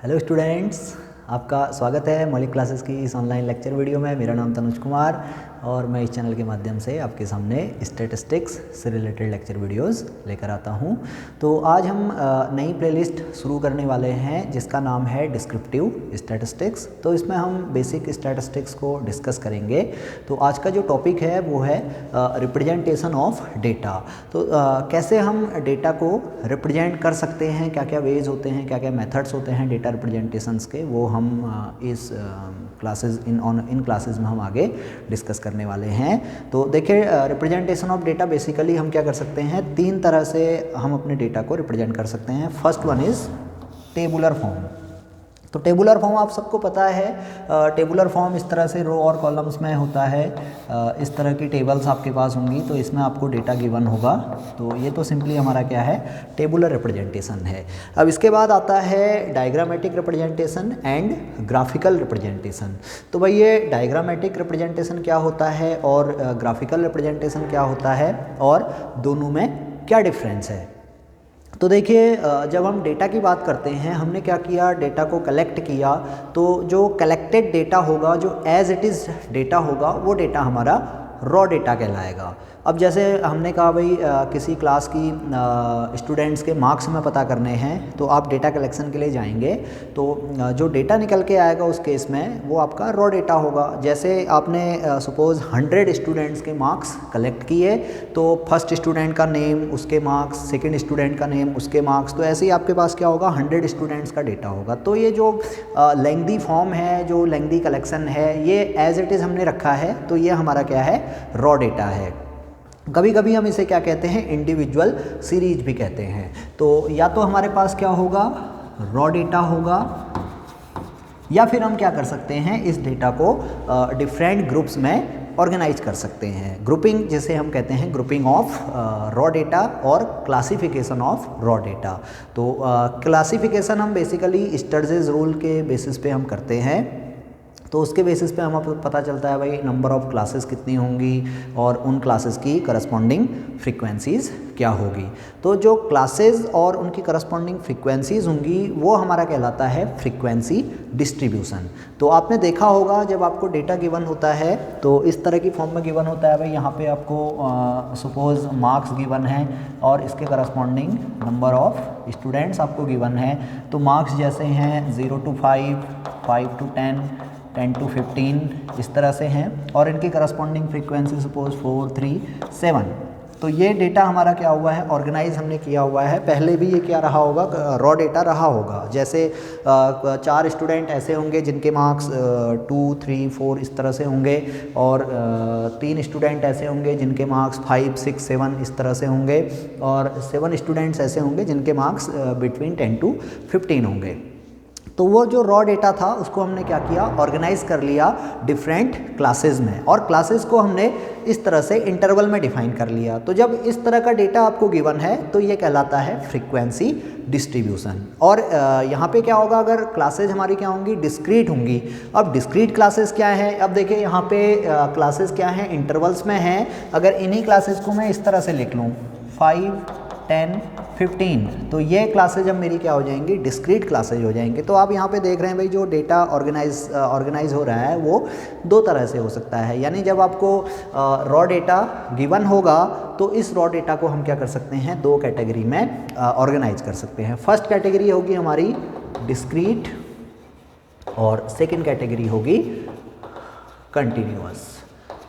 Hello students, आपका स्वागत है मौलिक क्लासेस की इस ऑनलाइन लेक्चर वीडियो में। मेरा नाम तनुज कुमार और मैं इस चैनल के माध्यम से आपके सामने स्टैटिस्टिक्स से रिलेटेड लेक्चर वीडियोस लेकर आता हूं। तो आज हम नई प्लेलिस्ट शुरू करने वाले हैं जिसका नाम है डिस्क्रिप्टिव स्टैटिस्टिक्स। तो इसमें हम बेसिक स्टैटिस्टिक्स को डिस्कस करेंगे। तो आज का जो टॉपिक है वो है रिप्रेजेंटेशन ऑफ डेटा। तो कैसे हम डेटा को रिप्रेजेंट कर सकते हैं, क्या क्या वेज होते हैं, क्या क्या मेथड्स होते हैं डेटा रिप्रेजेंटेशंस के, वो हम इस इन क्लासेस में हम आगे डिस्कस करने वाले हैं। तो देखिए, रिप्रेजेंटेशन ऑफ डेटा बेसिकली हम क्या कर सकते हैं, तीन तरह से हम अपने डेटा को रिप्रेजेंट कर सकते हैं। First one is tabular form. तो टेबुलर फॉर्म आप सबको पता है, टेबुलर फॉर्म इस तरह से रो और कॉलम्स में होता है। इस तरह की टेबल्स आपके पास होंगी तो इसमें आपको डेटा गिवन होगा। तो ये तो सिंपली हमारा क्या है, टेबुलर रिप्रेजेंटेशन है। अब इसके बाद आता है diagrammatic representation and graphical representation. तो भाई ये डायग्रामेटिक रिप्रेजेंटेशन क्या होता है और ग्राफिकल रिप्रेजेंटेशन क्या होता है और दोनों में क्या डिफरेंस है। तो देखिए, जब हम डेटा की बात करते हैं, हमने क्या किया, डेटा को कलेक्ट किया। तो जो कलेक्टेड डेटा होगा, जो एज इट इज़ डेटा होगा, वो डेटा हमारा रॉ डेटा कहलाएगा। अब जैसे हमने कहा भाई किसी क्लास की स्टूडेंट्स के मार्क्स में पता करने हैं, तो आप डेटा कलेक्शन के लिए जाएंगे तो जो डेटा निकल के आएगा उस केस में वो आपका रॉ डेटा होगा। जैसे आपने सपोज़ 100 स्टूडेंट्स के मार्क्स कलेक्ट किए, तो फर्स्ट स्टूडेंट का नेम, उसके मार्क्स, सेकंड स्टूडेंट का नेम, उसके मार्क्स, तो ऐसे ही आपके पास क्या होगा, 100 स्टूडेंट्स का डेटा होगा। तो ये जो लेंथी फॉर्म है, जो लेंथी कलेक्शन है, ये एज इट इज़ हमने रखा है। तो ये हमारा क्या है, रॉ डेटा है। कभी कभी हम इसे क्या कहते हैं, इंडिविजुअल सीरीज भी कहते हैं। तो या तो हमारे पास क्या होगा, रॉ डेटा होगा, या फिर हम क्या कर सकते हैं, इस डेटा को डिफरेंट ग्रुप्स में ऑर्गेनाइज कर सकते हैं। ग्रुपिंग जिसे हम कहते हैं, ग्रुपिंग ऑफ रॉ डेटा और क्लासिफिकेशन ऑफ रॉ डेटा। तो क्लासिफिकेशन हम बेसिकली स्टर्जेस रूल के बेसिस पे हम करते हैं। तो उसके बेसिस पे हमें पता चलता है भाई नंबर ऑफ़ क्लासेस कितनी होंगी और उन क्लासेस की करस्पॉन्डिंग फ्रीक्वेंसीज़ क्या होगी। तो जो क्लासेस और उनकी करस्पॉन्डिंग फ्रीक्वेंसीज़ होंगी वो हमारा कहलाता है फ्रीक्वेंसी डिस्ट्रीब्यूशन। तो आपने देखा होगा जब आपको डेटा गिवन होता है तो इस तरह की फॉर्म में गिवन होता है। भाई यहाँ पे आपको सपोज़ मार्क्स गिवन है और इसके करस्पॉन्डिंग नंबर ऑफ़ स्टूडेंट्स आपको गिवन है। तो मार्क्स जैसे हैं 0 to 5, 5 to 10, 10 to 15 इस तरह से हैं, और इनकी करस्पॉन्डिंग फ्रीक्वेंसी सपोज 4, 3, 7। तो ये डेटा हमारा क्या हुआ है, ऑर्गेनाइज हमने किया हुआ है। पहले भी ये क्या रहा होगा, रॉ डेटा रहा होगा। जैसे 4 स्टूडेंट ऐसे होंगे जिनके मार्क्स 2, 3, 4 इस तरह से होंगे, और 3 स्टूडेंट ऐसे होंगे जिनके मार्क्स 5, 6, 7 इस तरह से होंगे, और 7 स्टूडेंट्स ऐसे होंगे जिनके मार्क्स बिटवीन 10 to 15 होंगे। तो वो जो रॉ डेटा था उसको हमने क्या किया, ऑर्गेनाइज कर लिया डिफरेंट क्लासेस में, और क्लासेस को हमने इस तरह से इंटरवल में डिफाइन कर लिया। तो जब इस तरह का डेटा आपको गिवन है तो ये कहलाता है फ्रीक्वेंसी डिस्ट्रीब्यूशन। और यहाँ पे क्या होगा, अगर क्लासेज हमारी क्या होंगी, डिस्क्रीट होंगी। अब डिस्क्रीट क्लासेस क्या है, अब देखिए यहाँ पे क्लासेस क्या हैं, इंटरवल्स में हैं। अगर इन्हीं क्लासेस को मैं इस तरह से लिख लूँ 5, 10, 15, तो ये क्लासेज अब मेरी क्या हो जाएंगी, डिस्क्रीट क्लासेज हो जाएंगे। तो आप यहाँ पे देख रहे हैं भाई जो डेटा ऑर्गेनाइज हो रहा है वो 2 तरह से हो सकता है। यानी जब आपको रॉ डेटा गिवन होगा तो इस रॉ डेटा को हम क्या कर सकते हैं, 2 कैटेगरी में ऑर्गेनाइज कर सकते हैं। फर्स्ट कैटेगरी होगी हमारी डिस्क्रीट और सेकेंड कैटेगरी होगी कंटिन्यूअस।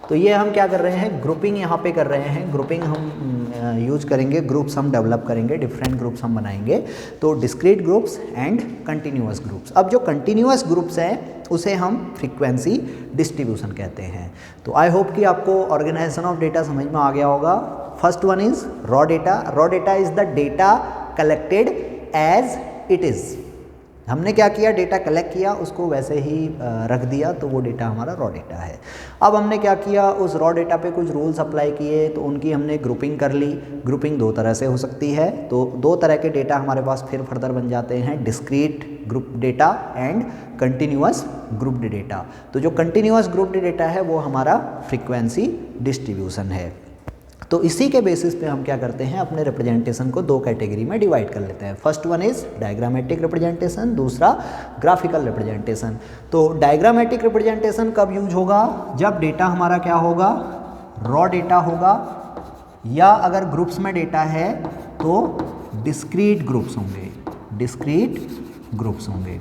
तो ये हम क्या कर रहे हैं, ग्रुपिंग यहाँ पे कर रहे हैं। ग्रुपिंग हम यूज करेंगे, ग्रुप्स हम डेवलप करेंगे, डिफरेंट ग्रुप्स हम बनाएंगे। तो discrete groups and continuous groups. अब जो कंटिन्यूअस ग्रुप्स हैं उसे हम फ्रीक्वेंसी डिस्ट्रीब्यूशन कहते हैं। तो आई होप कि आपको ऑर्गेनाइजेशन ऑफ डेटा समझ में आ गया होगा। First one is raw data. Raw data is the data collected as it is. हमने क्या किया, डेटा कलेक्ट किया, उसको वैसे ही रख दिया, तो वो डेटा हमारा रॉ डेटा है। अब हमने क्या किया, उस रॉ डेटा पे कुछ रूल्स अप्लाई किए, तो उनकी हमने ग्रुपिंग कर ली। ग्रुपिंग 2 तरह से हो सकती है। तो 2 तरह के डेटा हमारे पास फिर फर्दर बन जाते हैं, discrete group data and continuous grouped data. तो जो कंटिन्यूअस ग्रुप्ड डेटा है वो हमारा फ्रीक्वेंसी डिस्ट्रीब्यूशन है। तो इसी के बेसिस पे हम क्या करते हैं, अपने रिप्रेजेंटेशन को दो कैटेगरी में डिवाइड कर लेते हैं। First one is diagrammatic representation, दूसरा ग्राफिकल रिप्रेजेंटेशन। तो डायग्रामेटिक रिप्रेजेंटेशन कब यूज होगा, जब डेटा हमारा क्या होगा, रॉ डेटा होगा, या अगर ग्रुप्स में डेटा है तो डिस्क्रीट ग्रुप्स होंगे, डिस्क्रीट ग्रुप्स होंगे।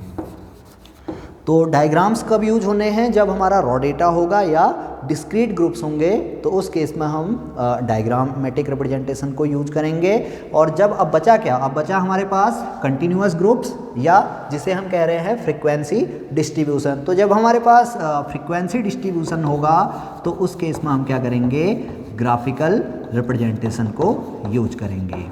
तो डायग्राम्स कब यूज होने हैं, जब हमारा रॉ डेटा होगा या डिस्क्रीट ग्रुप्स होंगे, तो उस केस में हम डायग्रामेटिक रिप्रेजेंटेशन को यूज करेंगे। और जब अब बचा क्या, अब बचा हमारे पास कंटिन्यूअस ग्रुप्स या जिसे हम कह रहे हैं फ्रीक्वेंसी डिस्ट्रीब्यूशन। तो जब हमारे पास फ्रीक्वेंसी डिस्ट्रीब्यूशन होगा तो उस केस में हम क्या करेंगे, ग्राफिकल रिप्रेजेंटेशन को यूज करेंगे।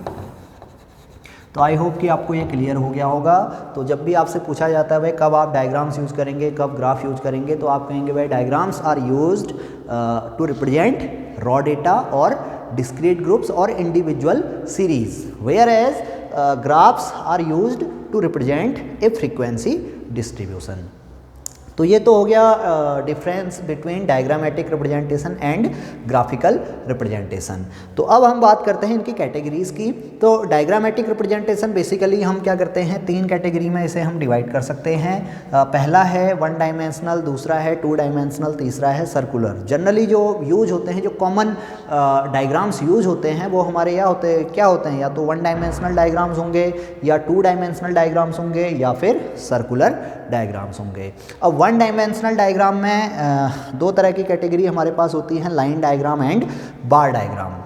तो आई होप कि आपको ये क्लियर हो गया होगा। तो जब भी आपसे पूछा जाता है भाई कब आप डायग्राम्स यूज़ करेंगे, कब ग्राफ यूज़ करेंगे, तो आप कहेंगे भाई diagrams are used to represent raw data और डिस्क्रीट ग्रुप्स और individual series, whereas graphs are used to represent a frequency distribution. तो ये तो हो गया difference between diagrammatic representation and graphical representation. तो अब हम बात करते हैं इनकी कैटेगरीज की। तो डायग्रामेटिक रिप्रेजेंटेशन बेसिकली हम क्या करते हैं, तीन कैटेगरी में इसे हम डिवाइड कर सकते हैं। पहला है वन डायमेंशनल, दूसरा है टू डायमेंशनल, तीसरा है सर्कुलर। जनरली जो यूज होते हैं, जो कॉमन डायग्राम्स यूज होते हैं वो हमारे क्या होते हैं, या तो वन डायमेंशनल डायग्राम्स होंगे, या टू डायमेंशनल डायग्राम्स होंगे, या फिर सर्कुलर डायग्राम्स होंगे। अब वन डायमेंशनल डायग्राम में दो तरह की कैटेगरी हमारे पास होती है, line diagram and bar diagram.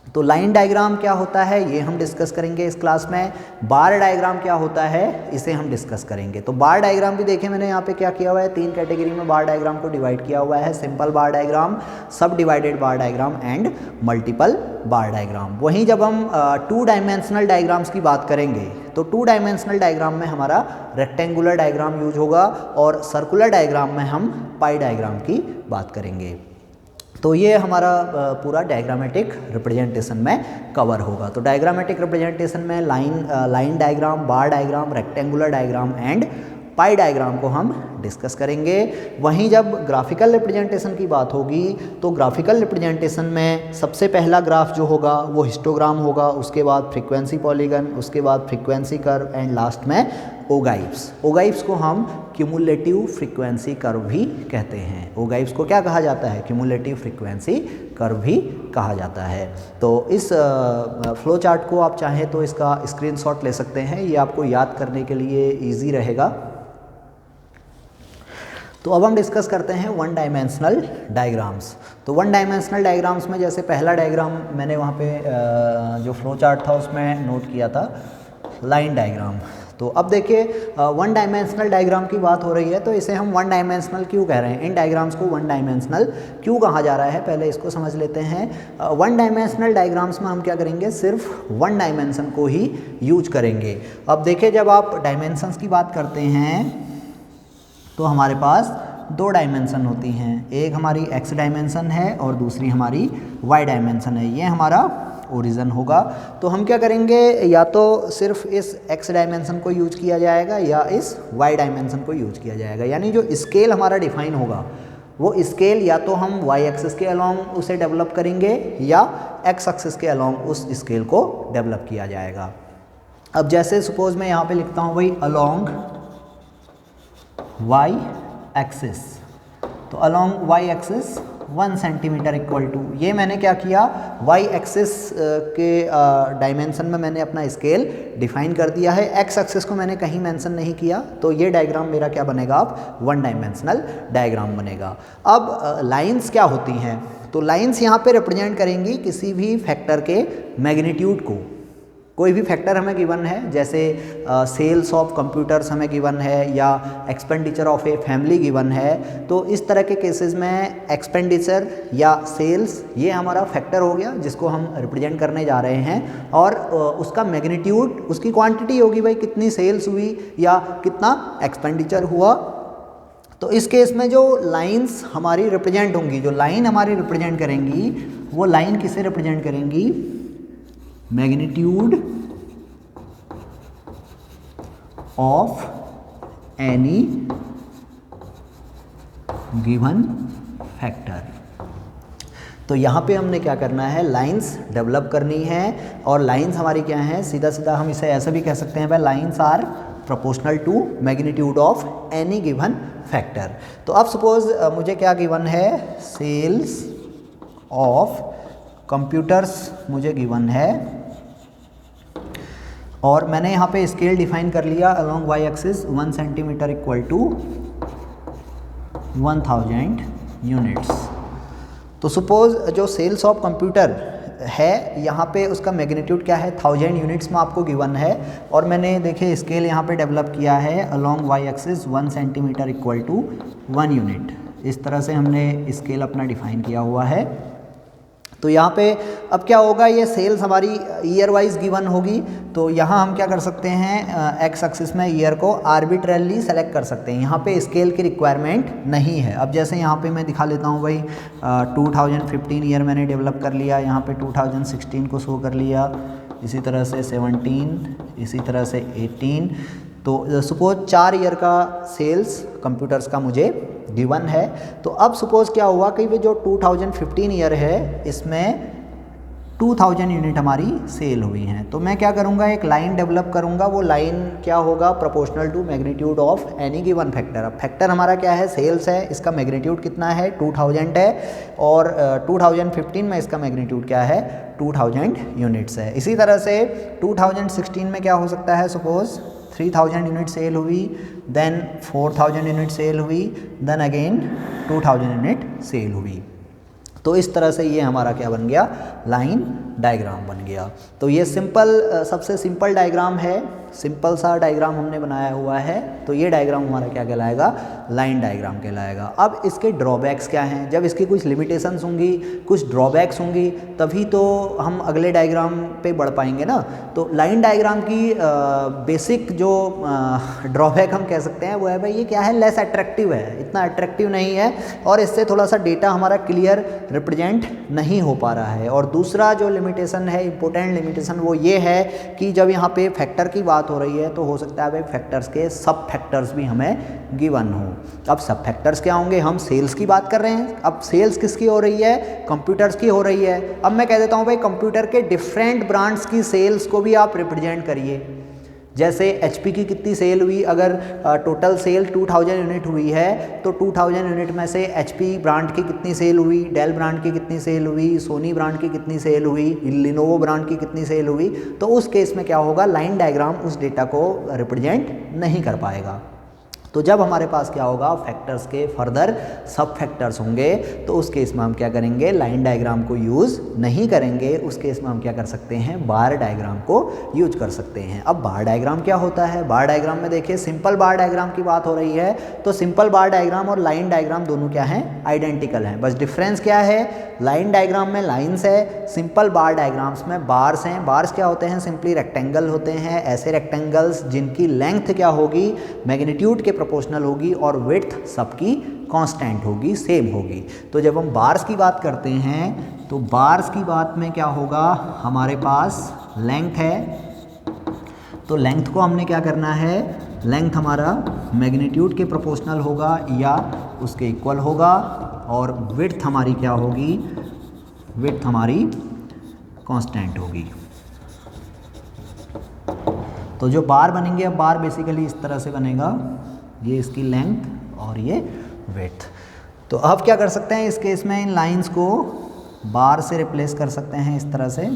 तो लाइन डायग्राम क्या होता है ये हम डिस्कस करेंगे इस क्लास में। बार डायग्राम क्या होता है इसे हम डिस्कस करेंगे। तो बार डायग्राम भी देखें मैंने यहाँ पे क्या किया हुआ है, तीन कैटेगरी में बार डायग्राम को डिवाइड किया हुआ है, सिंपल बार डायग्राम, सब divided bar diagram and multiple bar diagram. वहीं जब हम टू डायमेंशनल डायग्राम्स की बात करेंगे तो टू डायमेंशनल डायग्राम में हमारा रेक्टेंगुलर डायग्राम यूज होगा, और सर्कुलर डायग्राम में हम पाई डायग्राम की बात करेंगे। तो ये हमारा पूरा डायग्रामेटिक रिप्रेजेंटेशन में कवर होगा। तो डायग्रामेटिक रिप्रेजेंटेशन में line diagram, bar diagram, rectangular diagram and pi diagram को हम डिस्कस करेंगे। वहीं जब ग्राफिकल रिप्रेजेंटेशन की बात होगी तो ग्राफिकल रिप्रेजेंटेशन में सबसे पहला ग्राफ जो होगा वो हिस्टोग्राम होगा, उसके बाद फ्रीक्वेंसी पॉलीगन, उसके बाद फ्रीक्वेंसी कर्व एंड लास्ट में ओगाइव्स। ओगाइव्स को हम क्यूमुलेटिव फ्रीक्वेंसी कर्व भी कहते हैं। ओगाइव्स को क्या कहा जाता है, क्यूमुलेटिव फ्रीक्वेंसी कर्व भी कहा जाता है। तो इस फ्लो चार्ट को आप चाहें तो इसका स्क्रीनशॉट ले सकते हैं, ये आपको याद करने के लिए ईजी रहेगा। तो अब हम डिस्कस करते हैं वन डायमेंशनल डायग्राम्स। तो वन डायमेंशनल डायग्राम्स में जैसे पहला डायग्राम मैंने वहाँ पे जो फ्लो चार्ट था उसमें नोट किया था, लाइन डायग्राम। तो अब देखिए वन डायमेंशनल डायग्राम की बात हो रही है तो इसे हम वन डायमेंशनल क्यों कह रहे हैं, इन डायग्राम्स को वन डायमेंशनल क्यों कहा जा रहा है, पहले इसको समझ लेते हैं। वन डायमेंशनल डायग्राम्स में हम क्या करेंगे, सिर्फ वन डायमेंशन को ही यूज करेंगे। अब देखिए जब आप डायमेंशंस की बात करते हैं तो हमारे पास दो डायमेंशन होती हैं, एक हमारी एक्स डायमेंशन है और दूसरी हमारी वाई डायमेंशन है। ये हमारा ओरिजिन होगा। तो हम क्या करेंगे, या तो सिर्फ इस एक्स डायमेंशन को यूज किया जाएगा या इस वाई डायमेंशन को यूज किया जाएगा। यानी जो स्केल हमारा डिफाइन होगा वो स्केल या तो हम वाई एक्सिस के अलॉन्ग उसे डेवलप करेंगे या एक्स एक्सिस के अलॉन्ग उस स्केल को डेवलप किया जाएगा। अब जैसे सपोज मैं यहाँ पे लिखता हूँ भाई अलॉन्ग वाई एक्सिस, तो along Y axis 1 centimetre equal to, ये मैंने क्या किया, वाई एक्सिस के डायमेंशन में मैंने अपना स्केल डिफाइन कर दिया है, एक्स एक्सिस को मैंने कहीं मेंशन नहीं किया। तो ये डायग्राम मेरा क्या बनेगा, अब वन डायमेंशनल डायग्राम बनेगा। अब लाइंस क्या होती हैं, तो लाइंस यहाँ पे रिप्रेजेंट करेंगी किसी भी फैक्टर के मैग्नीट्यूड को। कोई भी फैक्टर हमें गिवन है, जैसे सेल्स ऑफ कंप्यूटर्स हमें गिवन है या expenditure of a family given है, तो इस तरह के केसेस में एक्सपेंडिचर या सेल्स ये हमारा फैक्टर हो गया जिसको हम रिप्रेजेंट करने जा रहे हैं, और उसका मैग्नीट्यूड उसकी क्वांटिटी होगी भाई कितनी सेल्स हुई या कितना एक्सपेंडिचर हुआ। तो इस केस में जो लाइंस हमारी रिप्रेजेंट होंगी, जो लाइन हमारी रिप्रेजेंट करेंगी वो लाइन किसे रिप्रेजेंट करेंगी, magnitude of any given factor. तो यहाँ पे हमने क्या करना है, लाइंस डेवलप करनी है। और लाइंस हमारी क्या हैं, सीधा सीधा हम इसे ऐसा भी कह सकते हैं भाई, lines are proportional to magnitude of any given factor. तो अब सपोज मुझे क्या गिवन है, सेल्स ऑफ कंप्यूटर्स मुझे गिवन है, और मैंने यहाँ पे स्केल डिफाइन कर लिया along Y axis 1 centimetre equal to 1000 units. तो सपोज जो सेल्स ऑफ कंप्यूटर है यहाँ पे उसका मैग्नीट्यूड क्या है, 1000 यूनिट्स में आपको गिवन है, और मैंने देखिए स्केल यहाँ पे डेवलप किया है along Y axis 1 centimetre equal to 1 unit. इस तरह से हमने स्केल अपना डिफाइन किया हुआ है। तो यहाँ पे अब क्या होगा, ये सेल्स हमारी ईयर वाइज गिवन होगी। तो यहाँ हम क्या कर सकते हैं, एक्स एक्सिस में ईयर को आर्बिट्रेरली सेलेक्ट कर सकते हैं। यहाँ पे स्केल की रिक्वायरमेंट नहीं है। अब जैसे यहाँ पे मैं दिखा लेता हूँ भाई, 2015 ईयर मैंने डेवलप कर लिया, यहाँ पे 2016 को शो कर लिया, इसी तरह से 17, इसी तरह से 18। तो सपोज 4 ईयर का सेल्स कंप्यूटर्स का मुझे गिवन है। तो अब सपोज क्या हुआ कि वो जो 2015 ईयर है इसमें 2000 यूनिट हमारी सेल हुई हैं। तो मैं क्या करूँगा, एक लाइन डेवलप करूँगा। वो लाइन क्या होगा, proportional to magnitude of any given factor. अब फैक्टर हमारा क्या है, सेल्स है, इसका मैग्नीट्यूड कितना है, 2000 है, और 2015 में इसका मैग्नीट्यूड क्या है, 2000 यूनिट्स है। इसी तरह से 2016 में क्या हो सकता है, सपोज 3000 यूनिट सेल हुई, देन 4000 यूनिट सेल हुई, देन अगेन 2000 यूनिट सेल हुई। तो इस तरह से ये हमारा क्या बन गया, लाइन डायग्राम बन गया। तो ये सिंपल, सबसे सिंपल डायग्राम है, सिंपल सा डायग्राम हमने बनाया हुआ है। तो ये डायग्राम हमारा क्या कहलाएगा, लाइन डायग्राम कहलाएगा। अब इसके ड्रॉबैक्स क्या हैं, जब इसकी कुछ लिमिटेशंस होंगी, कुछ ड्रॉबैक्स होंगी, तभी तो हम अगले डायग्राम पे बढ़ पाएंगे ना। तो लाइन डायग्राम की बेसिक जो ड्रॉबैक हम कह सकते हैं वो है भाई, ये क्या है, लेस अट्रैक्टिव है, इतना अट्रैक्टिव नहीं है, और इससे थोड़ा सा डेटा हमारा क्लियर रिप्रेजेंट नहीं हो पा रहा है। और दूसरा जो लिमिटेशन है, इंपॉर्टेंट लिमिटेशन, वो ये है कि जब यहाँ पे फैक्टर की बात हो रही है तो हो सकता है भाई फैक्टर्स के सब फैक्टर्स भी हमें गिवन हो। अब सब फैक्टर्स क्या होंगे, हम सेल्स की बात कर रहे हैं। अब सेल्स किसकी हो रही है, कंप्यूटर्स की हो रही है। अब मैं कह देता हूँ भाई, कंप्यूटर के डिफरेंट ब्रांड्स की सेल्स को भी आप रिप्रेजेंट करिए। जैसे HP की कितनी सेल हुई, अगर टोटल सेल 2000 यूनिट हुई है तो 2000 यूनिट में से HP ब्रांड की कितनी सेल हुई, डेल ब्रांड की कितनी सेल हुई, सोनी ब्रांड की कितनी सेल हुई, लिनोवो ब्रांड की कितनी सेल हुई। तो उस केस में क्या होगा, लाइन डायग्राम उस डेटा को रिप्रेजेंट नहीं कर पाएगा। तो जब हमारे पास क्या होगा, फैक्टर्स के फर्दर सब फैक्टर्स होंगे, तो उस केस में हम क्या करेंगे, लाइन डायग्राम को यूज़ नहीं करेंगे। उस केस में हम क्या कर सकते हैं, बार डायग्राम को यूज कर सकते हैं। अब बार डायग्राम क्या होता है, बार डायग्राम में देखिए सिंपल बार डायग्राम की बात हो रही है। तो सिंपल बार डायग्राम और लाइन डायग्राम दोनों क्या हैं, आइडेंटिकल हैं। बस डिफरेंस क्या है, लाइन डायग्राम में लाइन्स है, सिंपल बार डायग्राम्स में बार्स हैं। बार्स क्या होते हैं, सिंपली रेक्टेंगल होते हैं, ऐसे रेक्टेंगल्स जिनकी लेंथ क्या होगी, मैग्नीट्यूड के प्रोपोर्शनल होगी, और विड्थ सबकी कांस्टेंट होगी, सेम होगी। तो जब हम बार्स की बात करते हैं तो बार्स की बात में क्या होगा, हमारे पास लेंथ है। तो लेंथ को हमने क्या करना है, लेंथ हमारा मैग्नीट्यूड के प्रोपोर्शनल होगा या उसके इक्वल होगा, और विड्थ हमारी क्या होगी, विड्थ हमारी कांस्टेंट होगी। तो जो बार बनेंगे, अब बार बेसिकली इस तरह से बनेगा, ये इसकी लेंथ और ये विड्थ। तो अब क्या कर सकते हैं, इस केस में इन लाइंस को बार से रिप्लेस कर सकते हैं इस तरह से।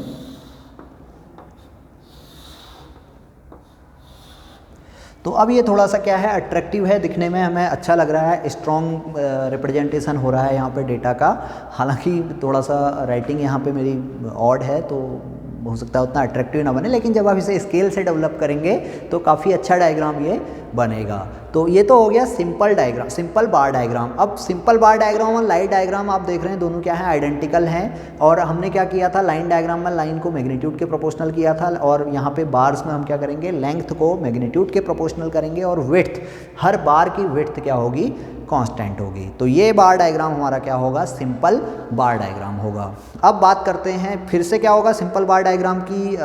तो अब ये थोड़ा सा क्या है, अट्रैक्टिव है, दिखने में हमें अच्छा लग रहा है, स्ट्रॉन्ग रिप्रेजेंटेशन हो रहा है यहाँ पे डेटा का। हालांकि थोड़ा सा राइटिंग यहाँ पे मेरी ऑड है, तो हो सकता है उतना अट्रैक्टिव ना बने, लेकिन जब आप इसे स्केल से डेवलप करेंगे तो काफ़ी अच्छा डायग्राम ये बनेगा। तो ये तो हो गया सिंपल डायग्राम, सिंपल बार डायग्राम। अब सिंपल बार डायग्राम और लाइन डायग्राम आप देख रहे हैं, दोनों क्या है, आइडेंटिकल हैं। और हमने क्या किया था, लाइन डायग्राम में लाइन को मैग्नीट्यूड के प्रोपोर्शनल किया था, और यहाँ पे बार्स में हम क्या करेंगे, लेंथ को मैग्नीट्यूड के प्रोपोर्शनल करेंगे, और विड्थ, हर बार की विड्थ क्या होगी, कांस्टेंट होगी। तो ये बार डायग्राम हमारा क्या होगा, सिंपल बार डायग्राम होगा। अब बात करते हैं फिर से क्या होगा सिंपल बार डायग्राम की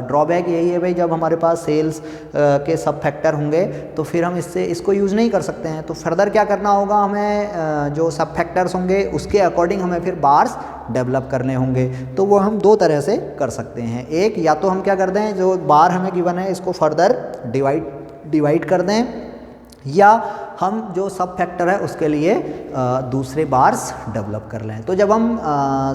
ड्रॉबैक यही है भाई, जब हमारे पास सेल्स के सब फैक्टर होंगे तो फिर हम इसको यूज़ नहीं कर सकते हैं। तो फर्दर क्या करना होगा, हमें जो सब फैक्टर्स होंगे उसके अकॉर्डिंग हमें फिर बार्स डेवलप करने होंगे। तो वो हम दो तरह से कर सकते हैं। एक, या तो हम क्या कर दें, जो बार हमें गिवन है इसको फर्दर डिवाइड कर दें, या हम जो सब फैक्टर है उसके लिए दूसरे बार्स डेवलप कर लें। तो जब हम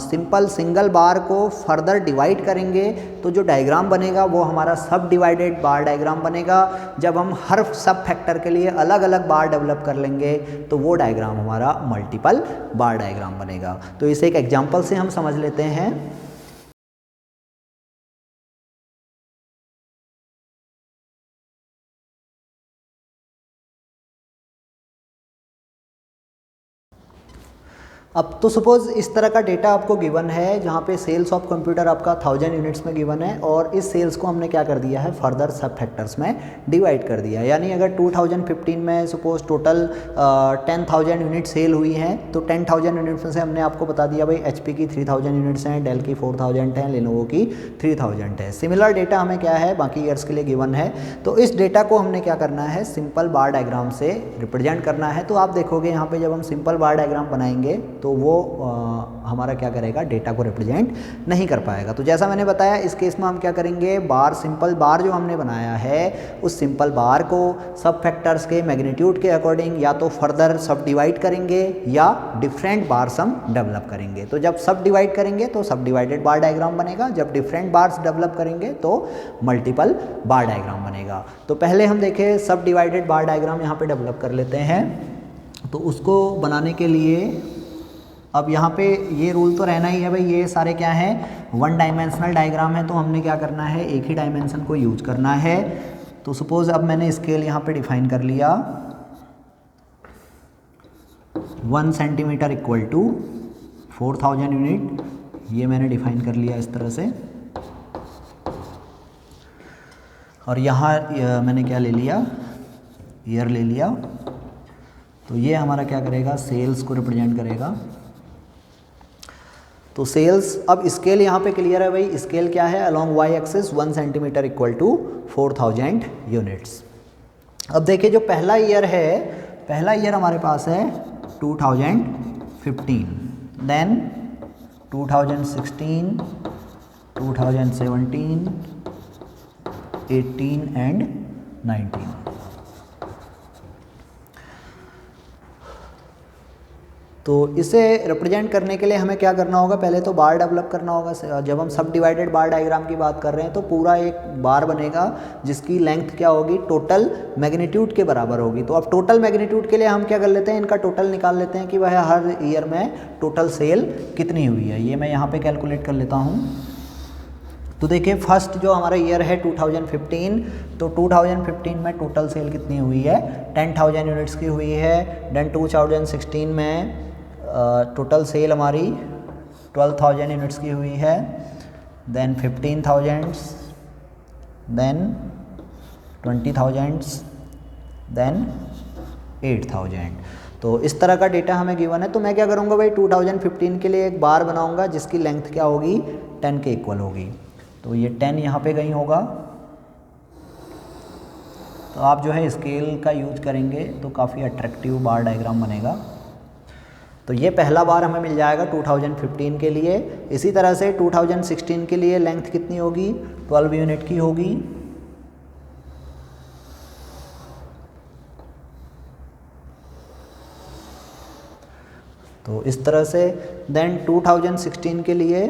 सिंपल सिंगल बार को फर्दर डिवाइड करेंगे तो जो डायग्राम बनेगा वो हमारा सब डिवाइडेड बार डायग्राम बनेगा। जब हम हर सब फैक्टर के लिए अलग अलग बार डेवलप कर लेंगे तो वो डायग्राम हमारा मल्टीपल बार डायग्राम बनेगा। तो इसे एक एग्जांपल से हम समझ लेते हैं। अब तो सपोज़ इस तरह का डेटा आपको गिवन है जहाँ पे सेल्स ऑफ कंप्यूटर आपका 1000 यूनिट्स में गिवन है, और इस सेल्स को हमने क्या कर दिया है, फर्दर सब फैक्टर्स में डिवाइड कर दिया। यानी अगर 2015 में सपोज़ टोटल 10,000 यूनिट सेल हुई हैं, तो 10,000 यूनिट्स में से हमने आपको बता दिया भाई HP की 3000 यूनिट्स हैं, डेल की 4000 हैं, लेनोवो की 3000 है। सिमिलर डेटा हमें क्या है बाकी ईयर्स के लिए गिवन है। तो इस डेटा को हमने क्या करना है, सिंपल बार डायग्राम से रिप्रेजेंट करना है। तो आप देखोगे यहाँ पे जब हम सिंपल बार डायग्राम बनाएंगे तो वो हमारा क्या करेगा, डेटा को रिप्रेजेंट नहीं कर पाएगा। तो जैसा मैंने बताया इस केस में हम क्या करेंगे, बार सिंपल बार जो हमने बनाया है उस सिंपल बार को सब फैक्टर्स के मैग्नीट्यूड के अकॉर्डिंग या तो फर्दर सब डिवाइड करेंगे या डिफरेंट बार्स हम डेवलप करेंगे। तो जब सब डिवाइड करेंगे तो सब डिवाइडेड बार डायग्राम बनेगा, जब डिफरेंट बार्स डेवलप करेंगे तो मल्टीपल बार डायग्राम बनेगा। तो पहले हम देखें सब डिवाइडेड बार डायग्राम यहाँ पे डेवलप कर लेते हैं। तो उसको बनाने के लिए अब यहाँ पे ये रूल तो रहना ही है भाई, ये सारे क्या हैं, वन डायमेंशनल डायग्राम है। तो हमने क्या करना है, एक ही डायमेंशन को यूज करना है। तो सपोज अब मैंने स्केल यहाँ पे डिफाइन कर लिया, 1 सेंटीमीटर इक्वल टू 4000 यूनिट, ये मैंने डिफाइन कर लिया इस तरह से। और यहाँ मैंने क्या ले लिया, ईयर ले लिया। तो ये हमारा क्या करेगा, सेल्स को रिप्रेजेंट करेगा। तो सेल्स, अब स्केल यहाँ पे क्लियर है भाई, स्केल क्या है, along Y axis 1 centimetre equal to 4000 units. अब देखिए जो पहला ईयर है, पहला ईयर हमारे पास है 2015, देन 2016, 2017, 18 एंड 19। तो इसे रिप्रेजेंट करने के लिए हमें क्या करना होगा, पहले तो बार डेवलप करना होगा। जब हम सब डिवाइडेड बार डायग्राम की बात कर रहे हैं तो पूरा एक बार बनेगा जिसकी लेंथ क्या होगी, टोटल मैग्नीट्यूड के बराबर होगी। तो अब टोटल मैग्नीट्यूड के लिए हम क्या कर लेते हैं, इनका टोटल निकाल लेते हैं कि वह हर ईयर में टोटल सेल कितनी हुई है। ये मैं यहाँ पे कैलकुलेट कर लेता हूँ। तो देखिए फर्स्ट जो हमारा ईयर है 2015, तो 2015 में टोटल सेल कितनी हुई है, 10,000 यूनिट्स की हुई है। देन 2016 में टोटल सेल हमारी 12,000 यूनिट्स की हुई है। Then 15,000, then 20,000, then 8,000। तो इस तरह का डेटा हमें गिवन है। तो मैं क्या करूँगा भाई, 2015 के लिए एक बार बनाऊँगा जिसकी लेंथ क्या होगी, 10 के इक्वल होगी। तो ये 10 यहाँ पे कहीं होगा। तो आप जो है स्केल का यूज करेंगे तो काफ़ी अट्रैक्टिव बार डायग्राम बनेगा। तो ये पहला बार हमें मिल जाएगा 2015 के लिए। इसी तरह से 2016 के लिए लेंथ कितनी होगी, 12 यूनिट की होगी। तो इस तरह से देन 2016 के लिए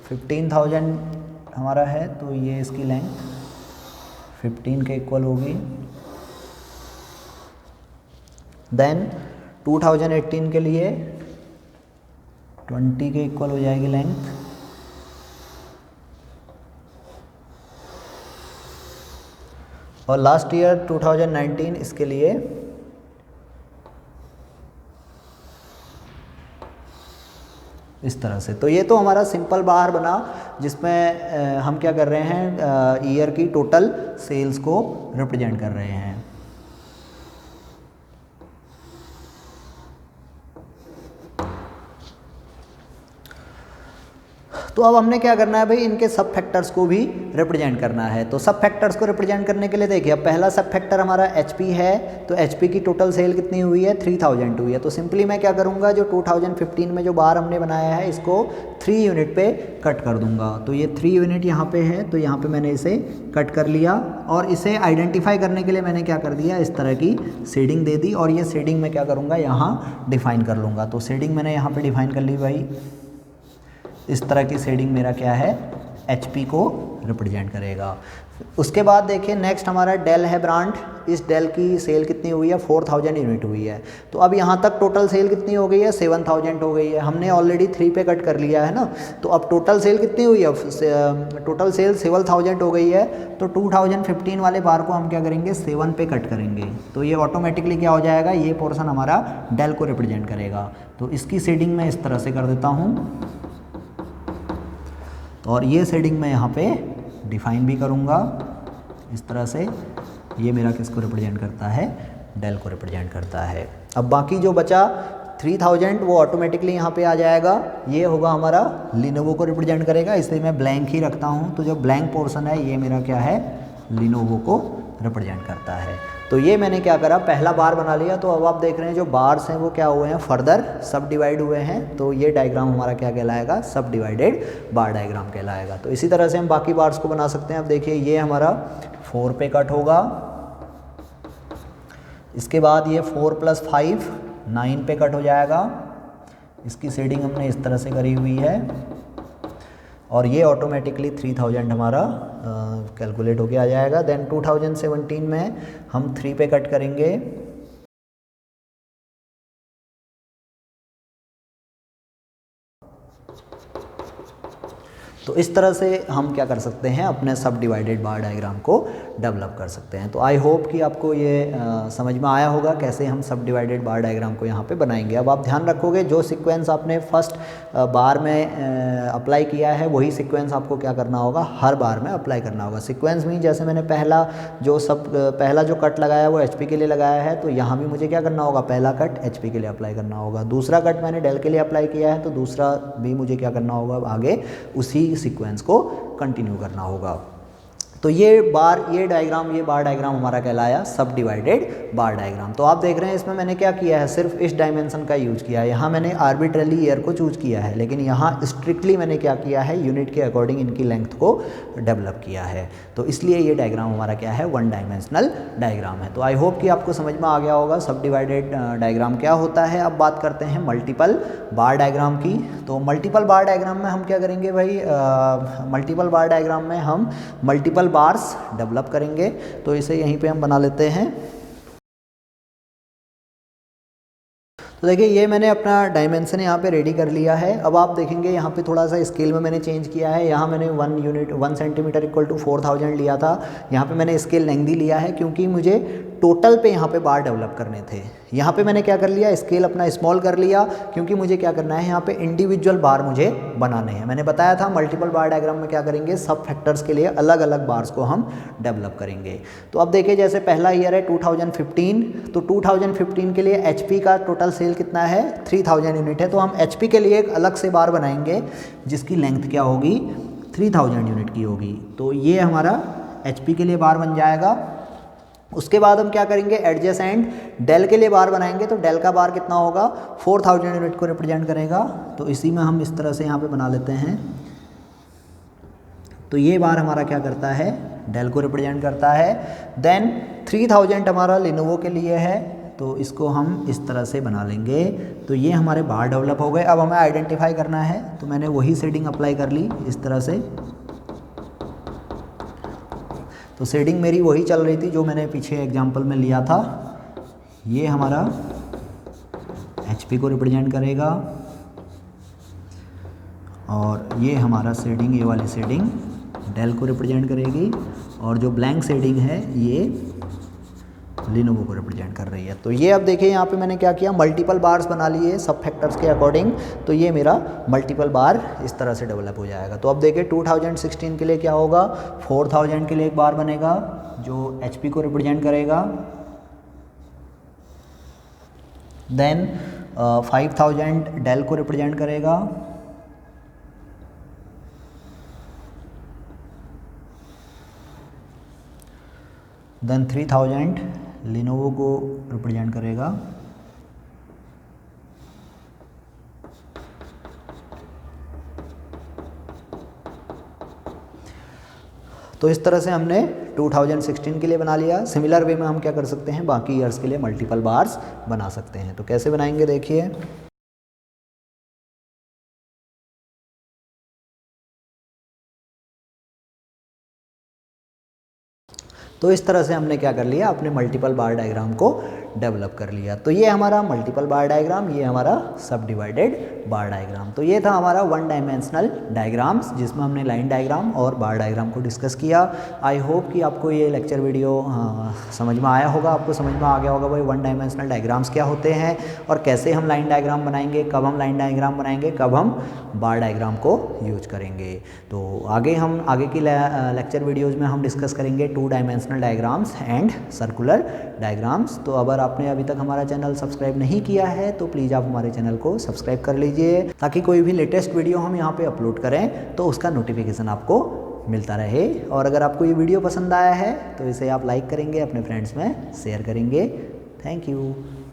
15,000 हमारा है, तो ये इसकी लेंथ 15 के इक्वल होगी। देन 2018 के लिए 20 के इक्वल हो जाएगी लेंथ। और लास्ट ईयर 2019 इसके लिए इस तरह से। तो ये तो हमारा सिंपल बार बना जिसमें हम क्या कर रहे हैं, ईयर की टोटल सेल्स को रिप्रेजेंट कर रहे हैं। तो अब हमने क्या करना है भाई, इनके सब फैक्टर्स को भी रिप्रेजेंट करना है। तो सब फैक्टर्स को रिप्रेजेंट करने के लिए देखिए, अब पहला सब फैक्टर हमारा HP है, तो HP की टोटल सेल कितनी हुई है, 3000 हुई है। तो सिंपली मैं क्या करूँगा, जो 2015 में जो बार हमने बनाया है इसको 3 यूनिट पे कट कर दूंगा। तो ये 3 यूनिट यहाँ पे है, तो यहाँ पे मैंने इसे कट कर लिया और इसे आइडेंटिफाई करने के लिए मैंने क्या कर दिया, इस तरह की शेडिंग दे दी और ये शेडिंग मैं क्या करूँगा, यहाँ डिफाइन कर लूँगा। तो शेडिंग मैंने यहाँ पे डिफाइन कर ली भाई, इस तरह की शेडिंग मेरा क्या है, HP को रिप्रेजेंट करेगा। उसके बाद देखिए नेक्स्ट हमारा डेल है ब्रांड, इस डेल की सेल कितनी हुई है, 4000 यूनिट हुई है। तो अब यहाँ तक टोटल सेल कितनी हो गई है, 7000 हो गई है। हमने ऑलरेडी 3 पे कट कर लिया है ना, तो अब टोटल सेल कितनी हुई है, टोटल सेल 7000 हो गई है। तो 2015 वाले बार को हम क्या करेंगे, 7 पे कट करेंगे, तो ये ऑटोमेटिकली क्या हो जाएगा, ये पोर्शन हमारा डेल को रिप्रेजेंट करेगा। तो इसकी शेडिंग मैं इस तरह से कर देता हूँ और ये शेडिंग मैं यहाँ पे डिफाइन भी करूँगा इस तरह से। ये मेरा किसको रिप्रेजेंट करता है, डेल को रिप्रेजेंट करता है। अब बाकी जो बचा 3000 वो ऑटोमेटिकली यहाँ पे आ जाएगा, ये होगा हमारा लिनोवो को रिप्रेजेंट करेगा, इसलिए मैं ब्लैंक ही रखता हूँ। तो जो ब्लैंक पोर्शन है ये मेरा क्या है, लिनोवो को रिप्रेजेंट करता है। तो ये मैंने क्या करा, पहला बार बना लिया। तो अब आप देख रहे हैं जो बार्स हैं वो क्या हुए हैं, फर्दर सब डिवाइड हुए हैं। तो ये डायग्राम हमारा क्या कहलाएगा, सब डिवाइडेड बार डायग्राम कहलाएगा। तो इसी तरह से हम बाकी बार्स को बना सकते हैं। अब देखिए ये हमारा 4 पे कट होगा, इसके बाद ये 4 + 5 9 पे कट हो जाएगा। इसकी शेडिंग हमने इस तरह से करी हुई है और ये ऑटोमेटिकली 3000 हमारा कैलकुलेट होके आ जाएगा। देन 2017 में हम 3 पे कट करेंगे, तो इस तरह से हम क्या कर सकते हैं, अपने सब डिवाइडेड बार डायग्राम को डेवलप कर सकते हैं। तो आई होप कि आपको ये समझ में आया होगा कैसे हम सब डिवाइडेड बार डायग्राम को यहाँ पे बनाएंगे। अब आप ध्यान रखोगे जो सीक्वेंस आपने फर्स्ट बार में अप्लाई किया है वही सीक्वेंस आपको क्या करना होगा, हर बार में अप्लाई करना होगा। सीक्वेंस मीन जैसे मैंने पहला जो कट लगाया वो HP के लिए लगाया है, तो यहाँ भी मुझे क्या करना होगा, पहला कट HP के लिए अप्लाई करना होगा। दूसरा कट मैंने डेल के लिए अप्लाई किया है, तो दूसरा भी मुझे क्या करना होगा, आगे उसी सीक्वेंस को कंटिन्यू करना होगा। तो ये बार डायग्राम हमारा कहलाया सब डिवाइडेड बार डायग्राम। तो आप देख रहे हैं इसमें मैंने क्या किया है, सिर्फ इस डायमेंशन का यूज किया है। यहाँ मैंने आर्बिट्रली ईयर को चूज किया है, लेकिन यहाँ स्ट्रिक्टली मैंने क्या किया है, यूनिट के अकॉर्डिंग इनकी लेंथ को डेवलप किया है। तो इसलिए ये डायग्राम हमारा क्या है, 1 डायमेंशनल डायग्राम है। तो आई होप कि आपको समझ में आ गया होगा सब डिवाइडेड डायग्राम क्या होता है। अब बात करते हैं मल्टीपल बार डायग्राम की। तो मल्टीपल बार डायग्राम में हम क्या करेंगे भाई, मल्टीपल बार डायग्राम में हम मल्टीपल बार्स डेवलप करेंगे। तो इसे यहीं पे हम बना लेते हैं। तो देखिए ये मैंने अपना डायमेंशन यहाँ पे रेडी कर लिया है। अब आप देखेंगे यहाँ पे थोड़ा सा स्केल में मैंने चेंज किया है। यहाँ मैंने 1 सेंटीमीटर = 4000 लिया था, यहाँ पे मैंने स्केल लेंथी लिया है क्योंकि मुझे टोटल पे यहाँ पे बार डेवलप करने थे। यहाँ पे मैंने क्या कर लिया, स्केल अपना स्मॉल कर लिया क्योंकि मुझे क्या करना है, यहाँ पे इंडिविजुअल बार मुझे बनाने हैं। मैंने बताया था मल्टीपल बार डायग्राम में क्या करेंगे, सब फैक्टर्स के लिए अलग अलग बार्स को हम डेवलप करेंगे। तो अब देखिए जैसे पहला ईयर है 2015, तो 2015 के लिए HP का टोटल सेल कितना है, 3000 यूनिट है। तो हम HP के लिए एक अलग से बार बनाएंगे जिसकी लेंथ क्या होगी, 3000 यूनिट की होगी। तो ये हमारा HP के लिए बार बन जाएगा। उसके बाद हम क्या करेंगे, एडजेसेंट डेल के लिए बार बनाएंगे। तो डेल का बार कितना होगा, 4000 यूनिट को रिप्रेजेंट करेगा। तो इसी में हम इस तरह से यहाँ पे बना लेते हैं। तो ये बार हमारा क्या करता है, डेल को रिप्रेजेंट करता है। देन 3000 हमारा लिनोवो के लिए है, तो इसको हम इस तरह से बना लेंगे। तो ये हमारे बार डेवलप हो गए। अब हमें आइडेंटिफाई करना है, तो मैंने वही शेडिंग अप्लाई कर ली इस तरह से। तो शेडिंग मेरी वही चल रही थी जो मैंने पीछे एग्जांपल में लिया था। ये हमारा HP को रिप्रेजेंट करेगा और ये हमारा शेडिंग, ये वाली शेडिंग डेल को रिप्रेजेंट करेगी और जो ब्लैंक शेडिंग है ये लिनोवो को रिप्रेजेंट कर रही है। तो ये अब देखिए यहाँ पे मैंने क्या किया, मल्टीपल बार्स बना लिए सब फैक्टर्स के अकॉर्डिंग। तो ये मेरा मल्टीपल बार इस तरह से डेवलप हो जाएगा। तो अब देखिए 2016 के लिए क्या होगा, 4000 के लिए एक बार बनेगा जो HP को रिप्रेजेंट करेगा। देन 5000 डेल को रिप्रेजेंट करेगा देन 3000 लिनोवो को रिप्रेजेंट करेगा। तो इस तरह से हमने 2016 के लिए बना लिया। सिमिलर वे में हम क्या कर सकते हैं, बाकी ईयर्स के लिए मल्टीपल बार्स बना सकते हैं। तो कैसे बनाएंगे देखिए। तो इस तरह से हमने क्या कर लिया, अपने मल्टीपल बार डायग्राम को डेवलप कर लिया। तो ये हमारा मल्टीपल बार डायग्राम, ये हमारा सब डिवाइडेड बार डायग्राम। तो ये था हमारा वन डायमेंशनल डायग्राम्स, जिसमें हमने लाइन डायग्राम और बार डायग्राम को डिस्कस किया। आई होप कि आपको ये लेक्चर वीडियो समझ में आया होगा, आपको समझ में आ गया होगा भाई वन डायमेंशनल डायग्राम्स क्या होते हैं और कैसे हम लाइन डायग्राम बनाएंगे, कब हम लाइन डायग्राम बनाएंगे, कब हम बार डायग्राम को यूज करेंगे। तो आगे की लेक्चर वीडियोज़ में हम डिस्कस करेंगे two dimensional diagrams and circular diagrams. तो अगर आपने अभी तक हमारा चैनल सब्सक्राइब नहीं किया है तो प्लीज़ आप हमारे चैनल को सब्सक्राइब कर लीजिए, ताकि कोई भी लेटेस्ट वीडियो हम यहाँ पे अपलोड करें तो उसका नोटिफिकेशन आपको मिलता रहे। और अगर आपको ये वीडियो पसंद आया है तो इसे आप लाइक करेंगे, अपने फ्रेंड्स में शेयर करेंगे। Thank you.